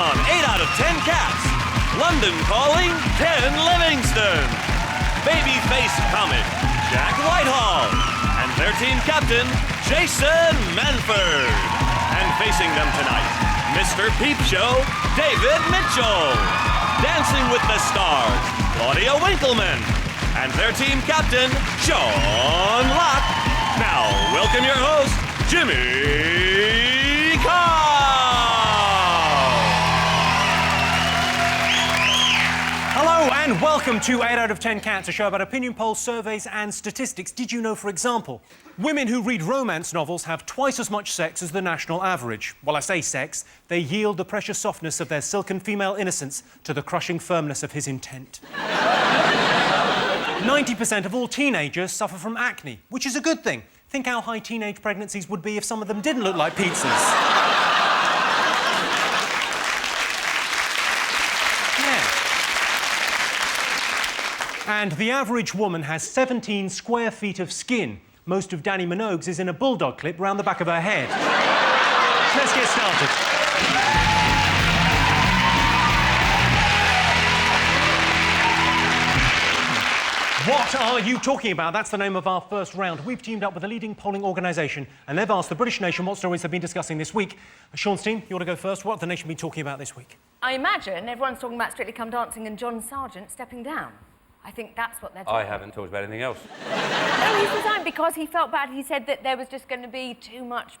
on 8 out of 10 Cats, London Calling, Ken Livingstone, babyface comic, Jack Whitehall, and their team captain, Jason Manford. And facing them tonight, Mr. Peep Show, David Mitchell. Dancing with the Stars, Claudia Winkleman. And their team captain, Sean Locke. Now, welcome your host, Jimmy Carr. Hello and welcome to 8 out of 10 Cats, a show about opinion polls, surveys and statistics. Did you know, for example, women who read romance novels have twice as much sex as the national average? Well, I say sex, they yield the precious softness of their silken female innocence to the crushing firmness of his intent. 90% of all teenagers suffer from acne, which is a good thing. Think how high teenage pregnancies would be if some of them didn't look like pizzas. And the average woman has 17 square feet of skin. Most of Danny Minogue's is in a bulldog clip round the back of her head. Let's get started. What are you talking about? That's the name of our first round. We've teamed up with a leading polling organisation and they've asked the British nation what stories they've been discussing this week. Sean's team, you want to go first? What have the nation been talking about this week? I imagine everyone's talking about Strictly Come Dancing and John Sargent stepping down. I think that's what they're talking about. I haven't talked about anything else. No, he's resigned because he felt bad. He said that there was just going to be too much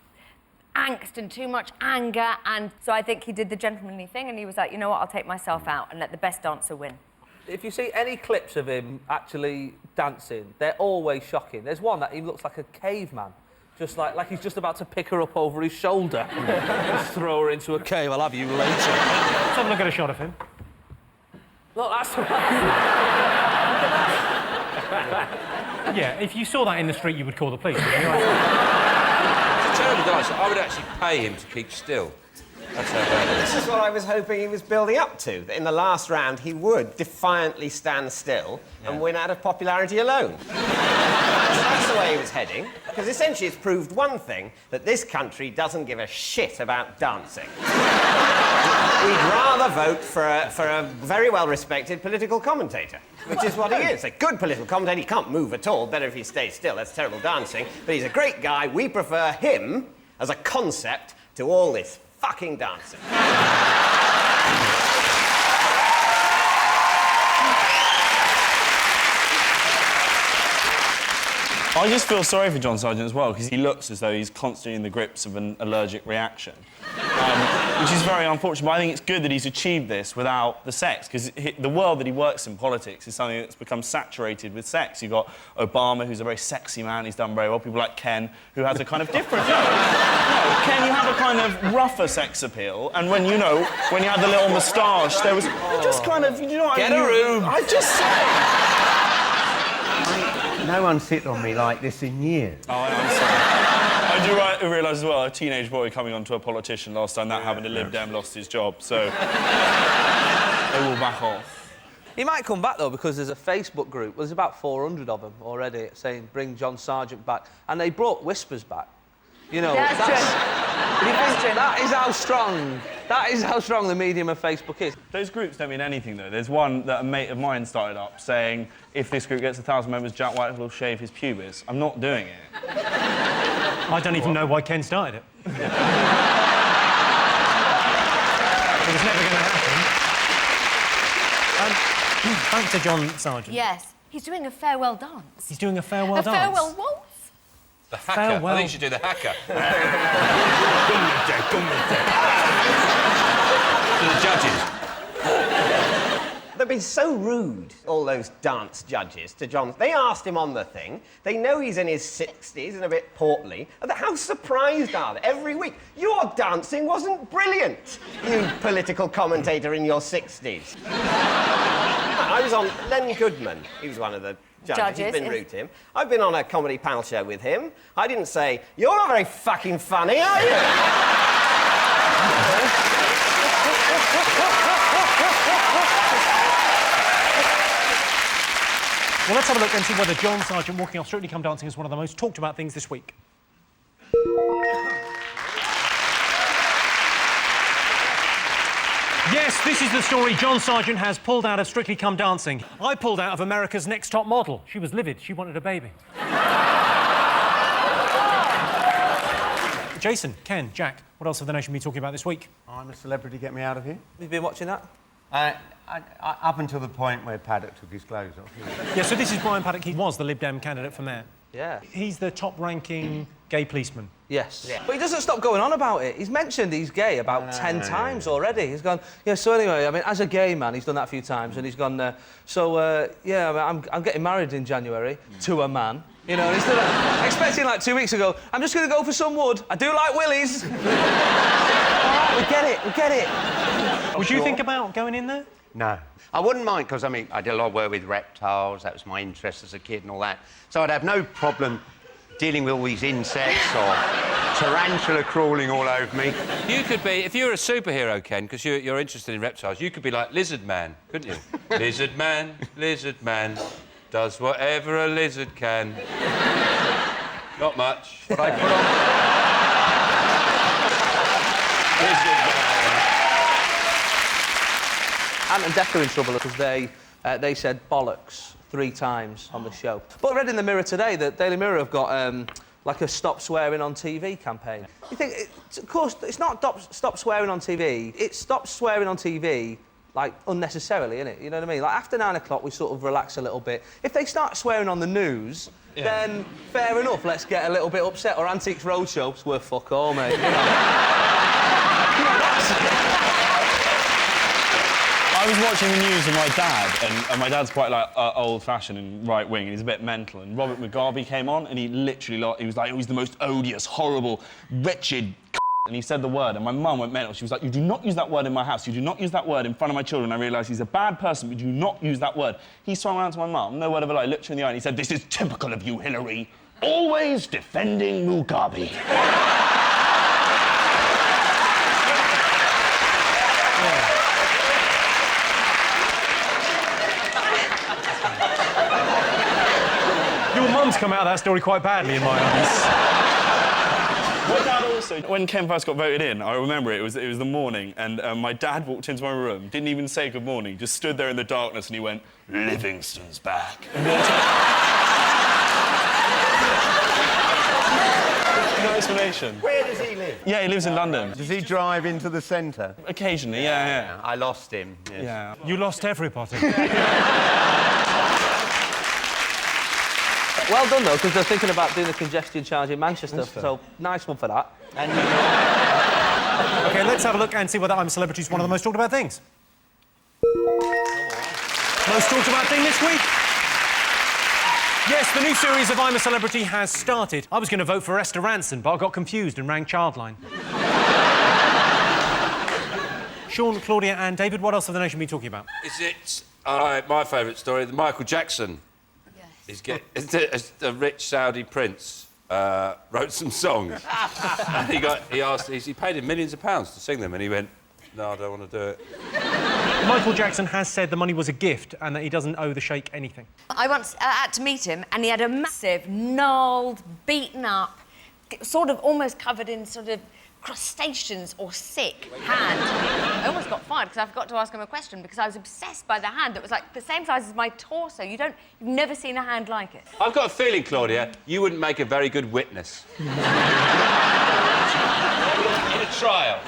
angst and too much anger, and so I think he did the gentlemanly thing and he was like, you know what, I'll take myself out and let the best dancer win. If you see any clips of him actually dancing, they're always shocking. There's one that he looks like a caveman, just like he's just about to pick her up over his shoulder. Just throw her into a cave. I'll have you later. Let's have a look at a shot of him. Look, that's right. Yeah, if you saw that in the street, you would call the police, wouldn't you? It's a terrible dancer. I would actually pay him to keep still. That's how bad it is. This is what I was hoping he was building up to, that in the last round he would defiantly stand still and win out of popularity alone. That's the way he was heading, because essentially it's proved one thing, that this country doesn't give a shit about dancing. We'd rather vote for a very well-respected political commentator, which is what he is. A good political commentator. He can't move at all. Better if he stays still. That's terrible dancing. But he's a great guy. We prefer him as a concept to all this fucking dancing. I just feel sorry for John Sargent as well, because he looks as though he's constantly in the grips of an allergic reaction, which is very unfortunate. But I think it's good that he's achieved this without the sex, because the world that he works in, politics, is something that's become saturated with sex. You've got Obama, who's a very sexy man, he's done very well. People like Ken, who has a kind of different... No, Ken, you have a kind of rougher sex appeal, and when you had the little moustache, there was just kind of... You know what Get a room! I just say... No one's hit on me like this in years. Oh, I'm sorry. I do realise as well, a teenage boy coming on to a politician last time, that happened to Lib Dem lost his job, so... they will back off. He might come back, though, because there's a Facebook group. Well, there's about 400 of them already saying, bring John Sargent back. And they brought Whispers back. You know, That's true. That is how strong the medium of Facebook is. Those groups don't mean anything, though. There's one that a mate of mine started up saying, if this group gets 1,000 members, Jack Whitehall will shave his pubis. I'm not doing it. I don't even know why Ken started it. It was never going to happen. Back to John Sargent. Yes, he's doing a farewell dance. He's doing a farewell dance. A farewell waltz. The hacker. Farewell. I think you should do the hacker. To the judges. They've been so rude, all those dance judges, to John. They asked him on the thing. They know he's in his 60s and a bit portly. And how surprised are they? Every week, your dancing wasn't brilliant, you political commentator in your 60s. I was on Len Goodman. He was one of the judges. He's been rude to him. I've been on a comedy pal show with him. I didn't say, you're not very fucking funny, are you? Well, let's have a look and see whether John Sargent walking off Strictly Come Dancing is one of the most talked about things this week. Yes, this is the story John Sargent has pulled out of Strictly Come Dancing. I pulled out of America's Next Top Model. She was livid. She wanted a baby. Jason, Ken, Jack, what else have the nation been talking about this week? I'm a Celebrity, get me out of here. Have you been watching that? Up until the point where Paddock took his clothes off. Yeah, so this is Brian Paddock. He was the Lib Dem candidate for mayor. Yeah. He's the top-ranking gay policeman. Yes. Yeah. But he doesn't stop going on about it. He's mentioned he's gay about 10 times already. He's gone, yeah, so anyway, I mean, as a gay man, he's done that a few times, and he's gone, yeah, I'm getting married in January to a man. You know, and he's done that. Expecting like 2 weeks ago, I'm just going to go for some wood. I do like willies. All right, we get it. Would you think about going in there? No. I wouldn't mind, because, I mean, I did a lot of work with reptiles, that was my interest as a kid and all that. So I'd have no problem dealing with all these insects or tarantula crawling all over me. You could be, if you were a superhero, Ken, because you're interested in reptiles, you could be like Lizard Man, couldn't you? Lizard Man, does whatever a lizard can. Not much. What I put on... Lizard Man. Ant and Dec are in trouble because they said bollocks 3 times on the show. But I read in the Mirror today that Daily Mirror have got like a stop swearing on TV campaign. You think, of course, it's not stop swearing on TV. It stops swearing on TV, like, unnecessarily, innit? You know what I mean? Like, after 9 o'clock, we sort of relax a little bit. If they start swearing on the news, then fair enough, let's get a little bit upset. Or Antiques Roadshow, we're fuck all, mate. You know? I was watching the news with my dad, and my dad's quite, like, old-fashioned and right-wing, and he's a bit mental, and Robert Mugabe came on, and he literally, he was like, oh, he's the most odious, horrible, wretched and he said the word, and my mum went mental. She was like, you do not use that word in my house. You do not use that word in front of my children. I realised he's a bad person, but you do not use that word. He swung around to my mum, no word of a lie, looked her in the eye, and he said, this is typical of you, Hillary. Always defending Mugabe. Your mum's come out of that story quite badly in my eyes. My dad also, when Ken first got voted in, I remember it was the morning, and my dad walked into my room, didn't even say good morning, just stood there in the darkness, and he went, Livingstone's back. No explanation. Where does he live? Yeah, he lives in London. Does he drive into the centre? Occasionally, yeah. I lost him. Yes. Yeah. You lost everybody. Well done, though, because they're thinking about doing a congestion charge in Manchester, so nice one for that. OK, let's have a look and see whether I'm a Celebrity is one of the most talked about things. Most talked about thing this week? Yes, the new series of I'm a Celebrity has started. I was going to vote for Esther Ranson, but I got confused and rang Childline. Sean, Claudia and David, what else have the nation been talking about? Is it my favourite story, the Michael Jackson? A rich Saudi prince wrote some songs. He paid him millions of pounds to sing them, and he went, no, I don't want to do it. Michael Jackson has said the money was a gift and that he doesn't owe the sheikh anything. I once had to meet him, and he had a massive, gnarled, beaten up, sort of almost covered in sort of crustaceans or sick hand. I almost got fired because I forgot to ask him a question because I was obsessed by the hand that was like the same size as my torso. You've never seen a hand like it. I've got a feeling, Claudia, you wouldn't make a very good witness. In a trial.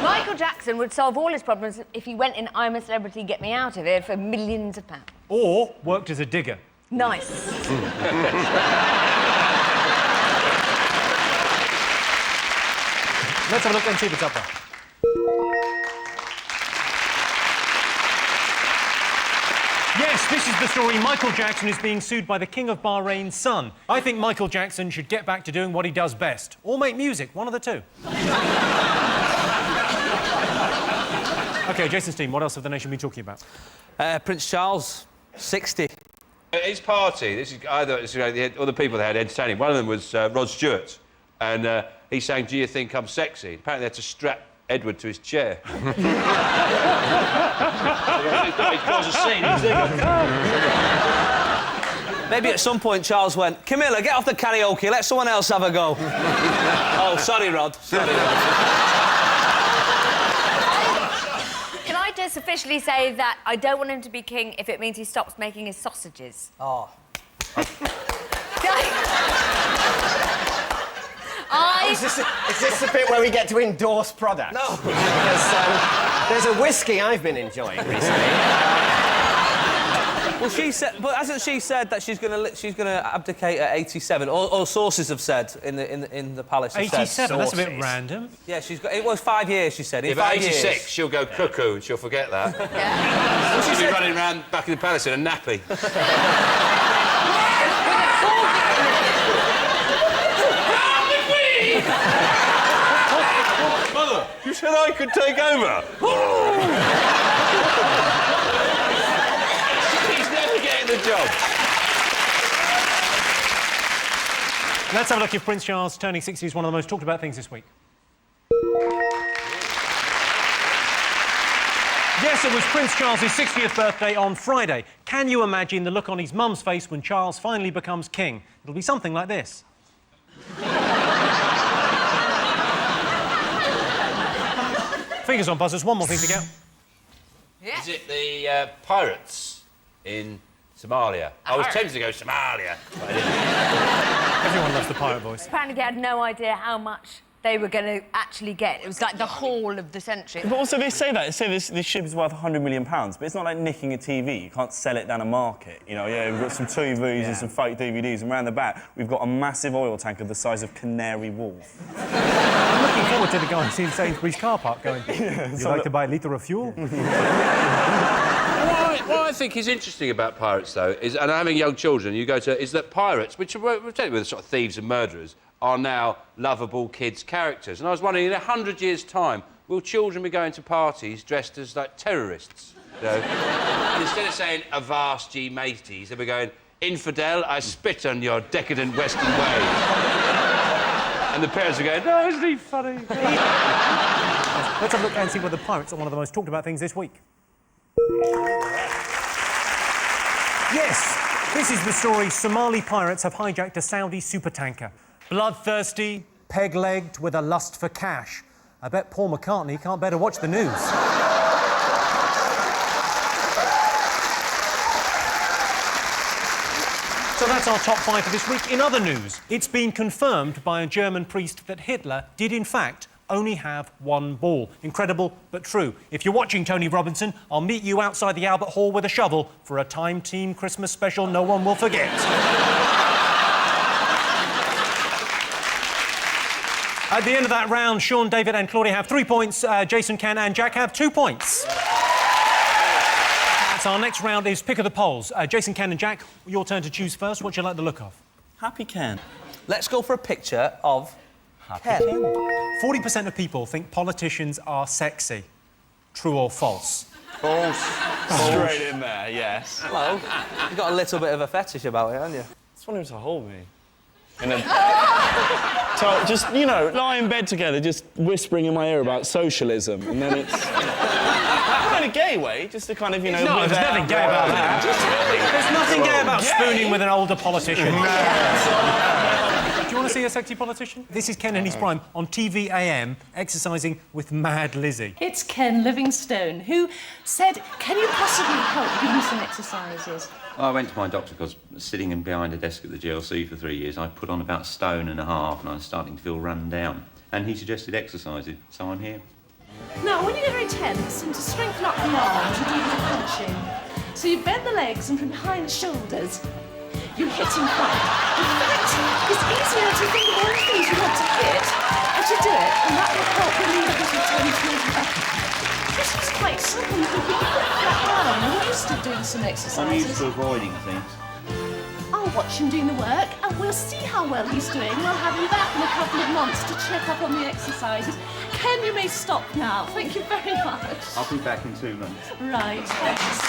Michael Jackson would solve all his problems if he went in I'm a Celebrity, Get Me Out of Here for millions of pounds. Or worked as a digger. Nice. Let's have a look and see what's up there. Yes, this is the story. Michael Jackson is being sued by the King of Bahrain's son. I think Michael Jackson should get back to doing what he does best. Or make music, one of the two. OK, Jason's team, what else have the nation been talking about? Prince Charles, 60. His party, I thought the other people they had entertaining. One of them was Rod Stewart, and he sang Do You Think I'm Sexy? Apparently they had to strap Edward to his chair. Maybe at some point Charles went, Camilla, get off the karaoke, let someone else have a go. Oh, sorry, Rod. Sorry, Rod. let's officially say that I don't want him to be king if it means he stops making his sausages. Oh. Is this the bit where we get to endorse products? No. Because there's a whiskey I've been enjoying recently. Well, she said, but hasn't she said that she's gonna abdicate at 87? Or sources have said in the palace. 87. That's a bit random. Yeah, she's got. It was 5 years. She said. In If at 5 years. 86, she'll go cuckoo and she'll forget that. Yeah. She'll be running around back in the palace in a nappy. Mother, you said I could take over. He's never getting the job. Let's have a look if Prince Charles turning 60 is one of the most talked about things this week. Yes, it was Prince Charles' 60th birthday on Friday. Can you imagine the look on his mum's face when Charles finally becomes king? It'll be something like this. Fingers on buzzers, one more thing to go. Yeah. Is it the pirates in Somalia? I was tempted to go Somalia, but I didn't. Everyone loves the pirate voice. Apparently they had no idea how much they were going to actually get. It was like the haul of the century. But also they say that. They say this ship is worth £100 million, but it's not like nicking a TV. You can't sell it down a market. You know, yeah, we've got some TVs and some fake DVDs, and round the back we've got a massive oil tanker the size of Canary Wharf. I'm looking forward to the guy in Sainsbury's car park going, you'd like to buy a litre of fuel? What I think is interesting about pirates, though, is, and having young children, you go to, is that pirates, which are technically sort of thieves and murderers, are now lovable kids' characters. And I was wondering, in 100 years' time, will children be going to parties dressed as, like, terrorists? You know? And instead of saying, avast ye mateys, they'll be going, infidel, I spit on your decadent Western ways. And the parents are going, no, isn't he funny? Let's have a look and see whether pirates are one of the most talked about things this week. Yes, this is the story. Somali pirates have hijacked a Saudi supertanker. Bloodthirsty, peg-legged, with a lust for cash. I bet Paul McCartney can't bear to watch the news. So that's our top 5 for this week. In other news, it's been confirmed by a German priest that Hitler did, in fact, only have one ball. Incredible, but true. If you're watching Tony Robinson, I'll meet you outside the Albert Hall with a shovel for a Time Team Christmas special no one will forget. At the end of that round, Sean, David and Claudia have 3 points, Jason, Ken and Jack have 2 points. So our next round is Pick of the Polls. Jason, Ken and Jack, your turn to choose first. What do you like the look of? Happy Ken. Let's go for a picture of Ken. 40% of people think politicians are sexy. True or false? False. Straight in there, yes. Hello. You've got a little bit of a fetish about it, haven't you? I just want him to hold me. And then... so, just, you know, lie in bed together, just whispering in my ear about socialism, and then it's... not in a gay way, just to kind of, you know... No, there's nothing gay about that. There's nothing gay about spooning with an older politician. Do you want to see a sexy politician? This is Ken in his prime on TV AM, exercising with Mad Lizzie. It's Ken Livingstone, who said, can you possibly help give me some exercises? I went to my doctor because sitting behind a desk at the GLC for 3 years, I put on about 1.5 stone and I was starting to feel run down. And he suggested exercises, so I'm here. Now, when you get very tense and to strengthen up the arms, you do a bit of punching. So you bend the legs and from behind the shoulders, you hit in front. In fact, it's easier to think of all the things you want to hit as you do it, and that will help relieve a bit of tension. This is quite simple. You can put that down. You're used to doing some exercises. I'm used to avoiding things. I'll watch him doing the work, and we'll see how well he's doing. We'll have him back in a couple of months to check up on the exercises. Ken, you may stop now. Thank you very much. I'll be back in 2 months. Right, thanks.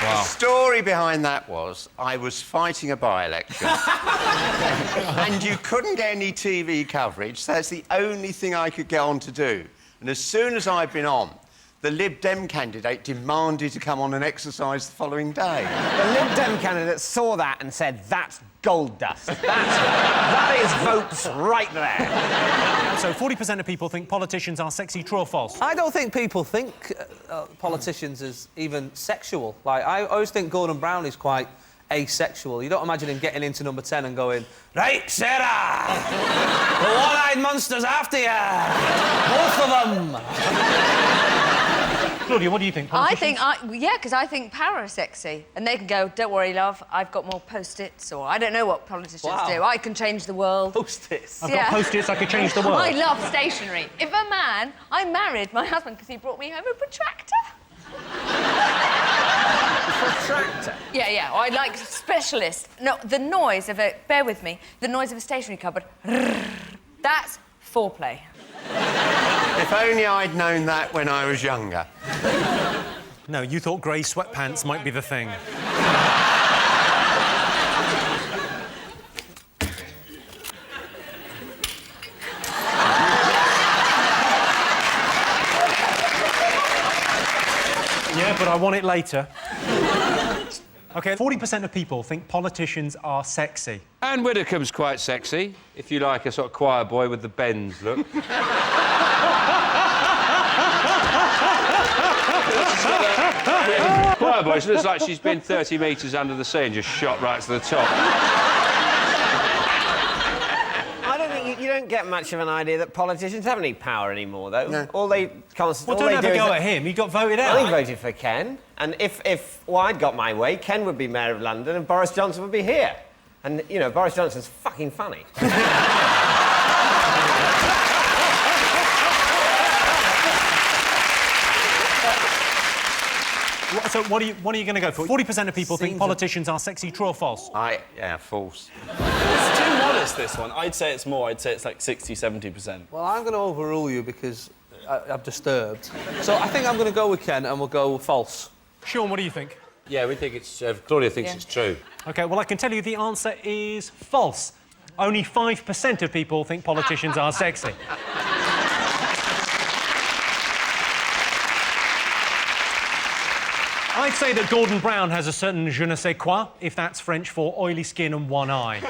The story behind that was I was fighting a by-election and you couldn't get any TV coverage, so that's the only thing I could get on to do. And as soon as I'd been on, the Lib Dem candidate demanded to come on and exercise the following day. The Lib Dem candidate saw that and said, that's gold dust. That is votes right there. So 40% of people think politicians are sexy. True or false? I don't think people think politicians as even sexual. Like, I always think Gordon Brown is quite asexual. You don't imagine him getting into number 10 and going, "Right, Sarah! The one-eyed monster's after you! Both of them!" Claudia, what do you think? Because I think power is sexy. And they can go, "Don't worry, love, I've got more post-its," or I don't know what politicians do. I can change the world. Post-its? I've got post-its, I could change the world. I love stationery. If a man... I married my husband because he brought me home a protractor. Protractor? Yeah, I like specialist. No, the noise of a... Bear with me. The noise of a stationery cupboard. That's foreplay. If only I'd known that when I was younger. No, you thought grey sweatpants might be the thing. Yeah, but I want it later. OK, 40% of people think politicians are sexy. Anne Widdecombe's quite sexy, if you like a sort of choir boy with the bends look. Choir boy, she looks like she's been 30 metres under the sea and just shot right to the top. I don't think you don't get much of an idea that politicians have any power anymore, though. No. All they constantly... Well, don't have a go at him. He got voted out. I voted for Ken. And if I'd got my way, Ken would be Mayor of London and Boris Johnson would be here. And, you know, Boris Johnson's fucking funny. So what are you going to go for? 40% of people think politicians are sexy. True or false? Yeah, false. It's too modest, this one. I'd say it's more. I'd say it's like 60-70%. Well, I'm going to overrule you because I'm disturbed. So I think I'm going to go with Ken and we'll go false. Sean, what do you think? Yeah, we think it's... Claudia thinks it's true. OK, well, I can tell you the answer is false. Only 5% of people think politicians are sexy. I'd say that Gordon Brown has a certain je ne sais quoi, if that's French for oily skin and one eye.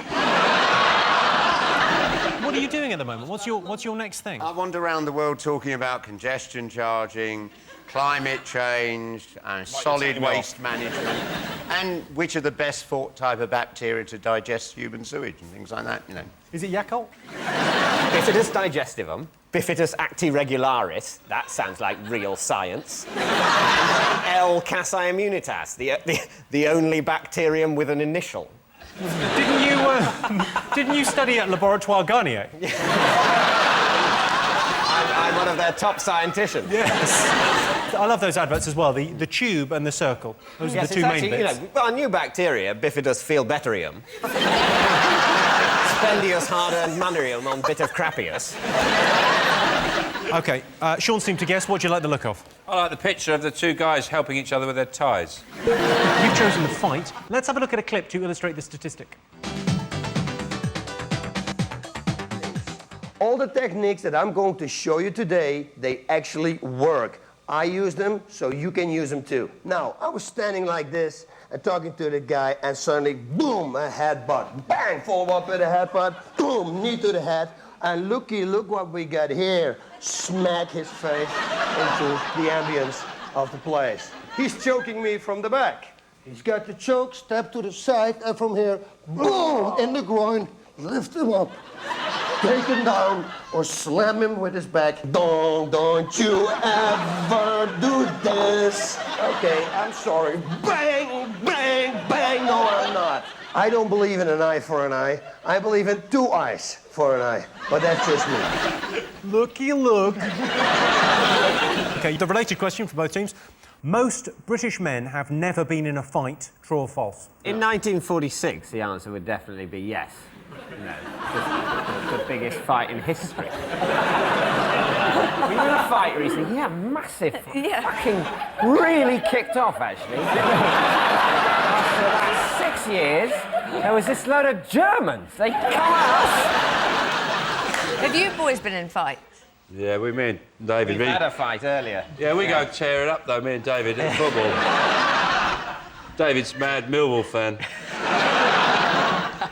What are you doing at the moment? What's your next thing? I wander around the world talking about congestion charging, climate change, and solid waste management, and which are the best fought type of bacteria to digest human sewage and things like that, you know. Is it Yakult? Bifidus digestivum, Bifidus actiregularis, that sounds like real science. L. casei immunitas, the only bacterium with an initial. Didn't you study at Laboratoire Garnier? I'm one of their top scienticians. Yes. I love those adverts as well, the tube and the circle. Those are the two main bits. You know, we've got a new bacteria, Bifidus feelbetterium. Spendius hard-earned monerium on bit of crappius. OK, Sean seemed to guess. What do you like the look of? I like the picture of the two guys helping each other with their ties. You've chosen the fight. Let's have a look at a clip to illustrate the statistic. All the techniques that I'm going to show you today, they actually work. I use them, so you can use them too. Now, I was standing like this and talking to the guy, and suddenly, boom, a headbutt. Bang, follow up with a headbutt. Boom, knee to the head. And look what we got here. Smack his face into the ambience of the place. He's choking me from the back. He's got the choke, step to the side, and from here, boom, in the groin, lift him up. Take him down or slam him with his back. Don't you ever do this. Okay, I'm sorry. Bang, bang, bang. No, I'm not. I don't believe in an eye for an eye. I believe in 2 eyes for an eye. But that's just me. Looky look. OK, the related question for both teams. Most British men have never been in a fight. True or false? In 1946, the answer would definitely be yes. You know, the biggest fight in history. We were in a fight recently. Yeah, massive. Yeah. Fucking really kicked off, actually. After about 6 years, there was this load of Germans. They come at us. Have you boys been in fights? Yeah, me and David... We had a fight earlier. Yeah, we go tear it up, though, me and David, at football. David's mad Millwall fan.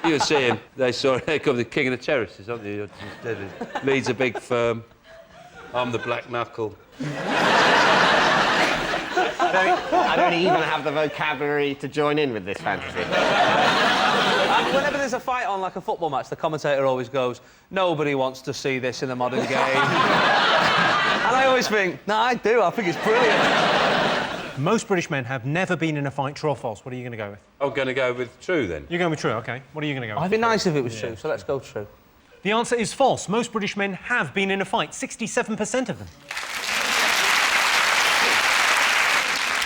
You see him. They come the king of the terraces, aren't they? Leads a big firm. I'm the black knuckle. I don't even have the vocabulary to join in with this fantasy. And whenever there's a fight on, like a football match, the commentator always goes, nobody wants to see this in the modern game. And I always think, no, I do. I think it's brilliant. Most British men have never been in a fight. True or false? What are you going to go with? I'm going to go with true, then. You're going with true, OK. What are you going to go with? It'd be nice if it was true, so let's go true. The answer is false. Most British men have been in a fight. 67% of them.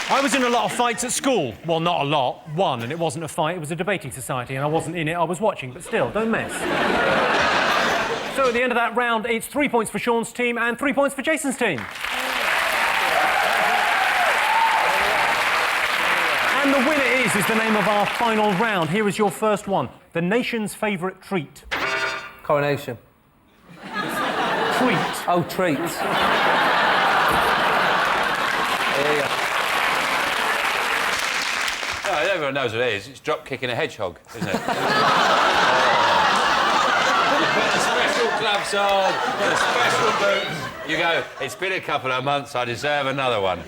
I was in a lot of fights at school. Well, not a lot. One, and it wasn't a fight, it was a debating society, and I wasn't in it, I was watching, but still, don't mess. So at the end of that round, it's 3 points for Sean's team and 3 points for Jason's team. And the winner is the name of our final round. Here is your first one. The nation's favourite treat. Coronation. Treat. Oh, treat. Yeah. No, everyone knows what it is. It's drop kicking a hedgehog, isn't it? You put the special gloves on, the special boots. You go, it's been a couple of months, I deserve another one.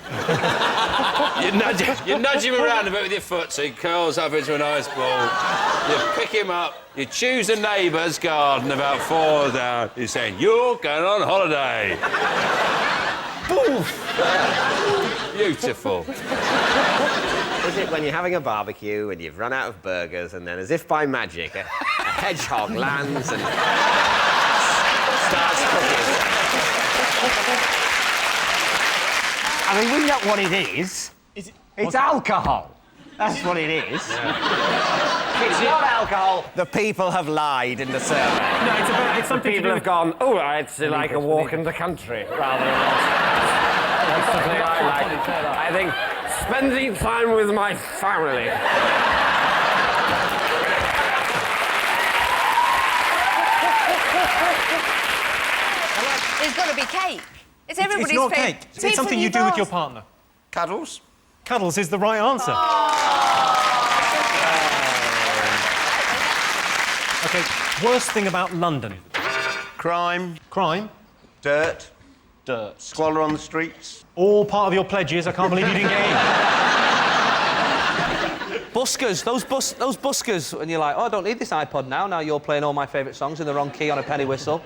you nudge him around a bit with your foot so he curls up into an ice ball. You pick him up, you choose a neighbour's garden about 4 down. You're saying, you're going on holiday. Boof! Beautiful. Is it when you're having a barbecue and you've run out of burgers and then, as if by magic, a hedgehog lands and starts cooking? I mean, we know what it is. It's alcohol. That's what it is. Yeah. It's not alcohol. The people have lied in the survey. No, it's something people have gone, oh, it's like a walk in the country, rather than... That's something I like. I think spending time with my family. There's got to be cake. It's everybody's It's not favourite. cake. It's something you do with your partner. Cuddles. Cuddles is the right answer. OK, worst thing about London? Crime. Crime? Dirt. Dirt. Squalor on the streets. All part of your pledges. I can't believe you didn't get in. Buskers, those buskers, and you're like, oh, I don't need this iPod now. Now you're playing all my favourite songs in the wrong key on a penny whistle.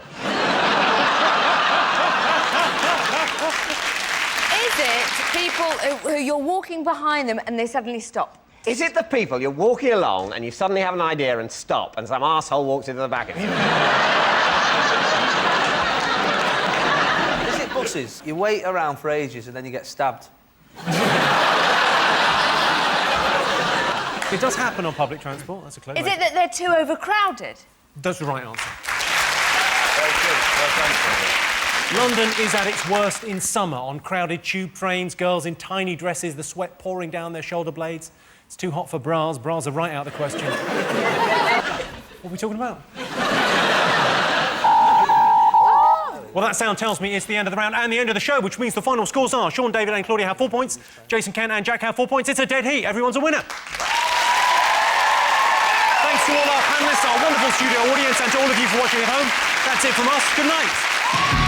Is it people who you're walking behind them and they suddenly stop? Is it the people you're walking along and you suddenly have an idea and stop and some arsehole walks into the back of you? Is it buses? You wait around for ages and then you get stabbed. It does happen on public transport, that's a clever Is it that they're too overcrowded? That's the right answer. Very good. Well done, Claudia. London is at its worst in summer, on crowded tube trains, girls in tiny dresses, the sweat pouring down their shoulder blades. It's too hot for bras. Bras are right out of the question. What are we talking about? Well, that sound tells me it's the end of the round and the end of the show, which means the final scores are Sean, David and Claudia have 4 points, Jason, Ken and Jack have 4 points. It's a dead heat. Everyone's a winner. Thanks to all our panellists, our wonderful studio audience, and to all of you for watching at home. That's it from us. Good night.